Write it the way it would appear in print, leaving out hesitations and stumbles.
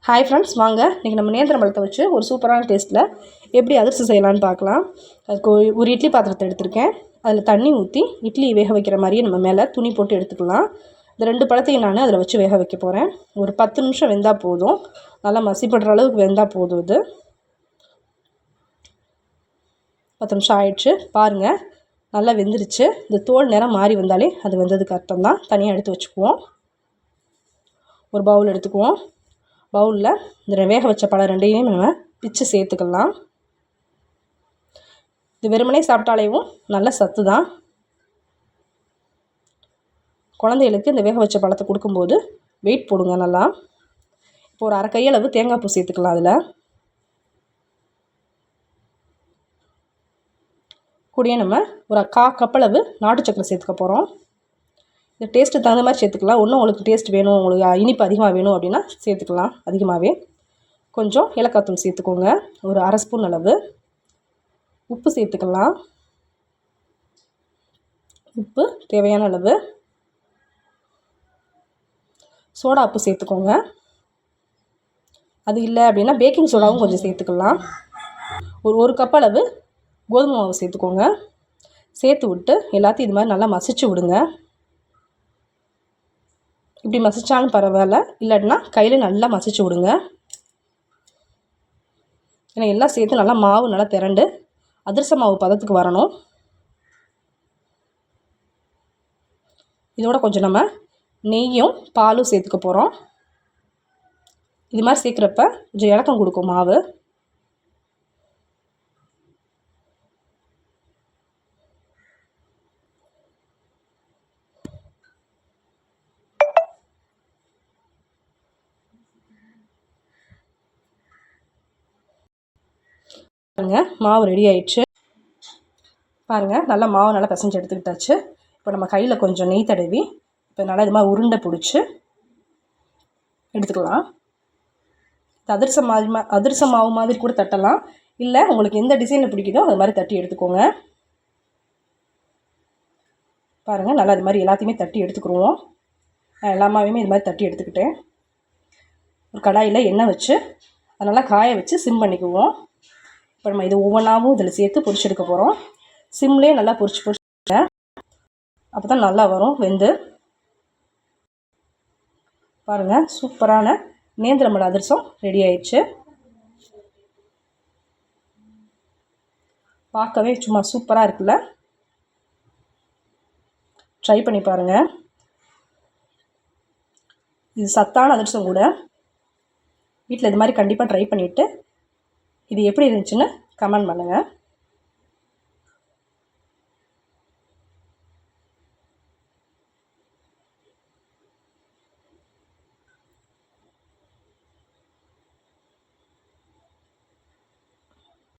Hi friends, வாங்க இன்றைக்கி நம்ம நேந்திரம் பழத்தை வச்சு ஒரு சூப்பரான டேஸ்ட்டில் எப்படி அதிரசம் செய்யலான்னு பார்க்கலாம். அதுக்கு ஒரு இட்லி பாத்திரத்தை எடுத்திருக்கேன். அதில் தண்ணி ஊற்றி இட்லி வேக வைக்கிற மாதிரியே நம்ம மேலே துணி போட்டு எடுத்துக்கலாம். இந்த 2 பழத்தையும் நான் அதில் வச்சு வேக வைக்க போகிறேன். ஒரு 10 நிமிஷம் வெந்தால் போதும். நல்லா மசிப்படுற அளவுக்கு வெந்தால் போதும். இது 10 நிமிஷம் ஆயிடுச்சு. பாருங்கள், நல்லா வெந்துருச்சு. இந்த தோல் நிறம் மாறி வந்தாலே அது வெந்ததுக்கு அர்த்தம் தான். தனியாக எடுத்து வச்சுக்குவோம். ஒரு பவுல் எடுத்துக்குவோம். பவுலில் இந்த வேக வச்ச பழம் 2ஐயும் நம்ம பிச்சு சேர்த்துக்கலாம். இது வெறுமனே சாப்பிட்டாலேயும் நல்ல சத்து தான். குழந்தைகளுக்கு இந்த வேக வச்ச பழத்தை கொடுக்கும்போது வெயிட் போடுங்க நல்லா. இப்போ ஒரு 1/2 கையளவு தேங்காய் பூ சேர்த்துக்கலாம். அதில் கூடயே நம்ம ஒரு 1/4 கப்பளவு நாட்டு சக்கரை சேர்த்துக்க போகிறோம். இந்த டேஸ்ட்டு தகுந்த மாதிரி சேர்த்துக்கலாம். ஒன்றும் உங்களுக்கு டேஸ்ட் வேணும், உங்களுக்கு இனிப்பு அதிகமாக வேணும் அப்படின்னா சேர்த்துக்கலாம் அதிகமாகவே. கொஞ்சம் ஏலக்காய் தூள் சேர்த்துக்கோங்க, ஒரு 1/2 ஸ்பூன் அளவு. உப்பு சேர்த்துக்கலாம், உப்பு தேவையான அளவு. சோடா உப்பு சேர்த்துக்கோங்க. அது இல்லை அப்படின்னா பேக்கிங் சோடாவும் கொஞ்சம் சேர்த்துக்கலாம். ஒரு கப் அளவு கோதுமை மாவு சேர்த்துக்கோங்க. சேர்த்து விட்டு எல்லாத்தையும் இது மாதிரி நல்லா மசிச்சு விடுங்க. இப்படி மசிச்சாலும் பரவாயில்ல, இல்லாட்டினா கையில் நல்லா மசிச்சு விடுங்க. ஏன்னா எல்லாம் சேர்த்து நல்லா மாவு நல்லா திரண்டு அதிரச மாவு பதத்துக்கு வரணும். இதோட கொஞ்சம் நம்ம நெய்யும் பாலும் சேர்த்துக்க போகிறோம். இது மாதிரி சேர்க்குறப்ப கொஞ்சம் இலக்கம் கொடுக்கும் மாவு. பாருங்கள், மாவு ரெடி ஆயிடுச்சு. பாருங்கள், நல்லா மாவு நல்லா பிசைஞ்சு எடுத்துக்கிட்டாச்சு. இப்போ நம்ம கையில் கொஞ்சம் நெய் தடவி இப்போ நல்லா இது மாதிரி உருண்டை பிடிச்சி எடுத்துக்கலாம். அதிரச மாவு மாதிரி கூட தட்டலாம், இல்லை உங்களுக்கு எந்த டிசைனில் பிடிக்குதோ அது மாதிரி தட்டி எடுத்துக்கோங்க. பாருங்கள், நல்லா இது மாதிரி எல்லாத்தையுமே தட்டி எடுத்துக்கிடுவோம். நான் எல்லா மாவையுமே இது மாதிரி தட்டி எடுத்துக்கிட்டேன். ஒரு கடாயில் எண்ணெய் வச்சு அதை நல்லா காய வச்சு சிம் பண்ணிக்குவோம். இப்போ நம்ம இது ஒவ்வொன்றாவும் இதில் சேர்த்து பொரிச்செடுக்க போகிறோம். சிம்லேயே நல்லா பொரிச்சு அப்போ தான் நல்லா வரும் வெந்து. பாருங்கள், சூப்பரான நேந்திரம் பழ அதிரசம் ரெடி ஆயிடுச்சு. பார்க்கவே சும்மா சூப்பராக இருக்குல்ல. ட்ரை பண்ணி பாருங்கள். இது சத்தான அதிரசம் கூட. வீட்டில் இது மாதிரி கண்டிப்பாக ட்ரை பண்ணிவிட்டு இது எப்படி இருந்துச்சுன்னு கமெண்ட் பண்ணுங்கள்.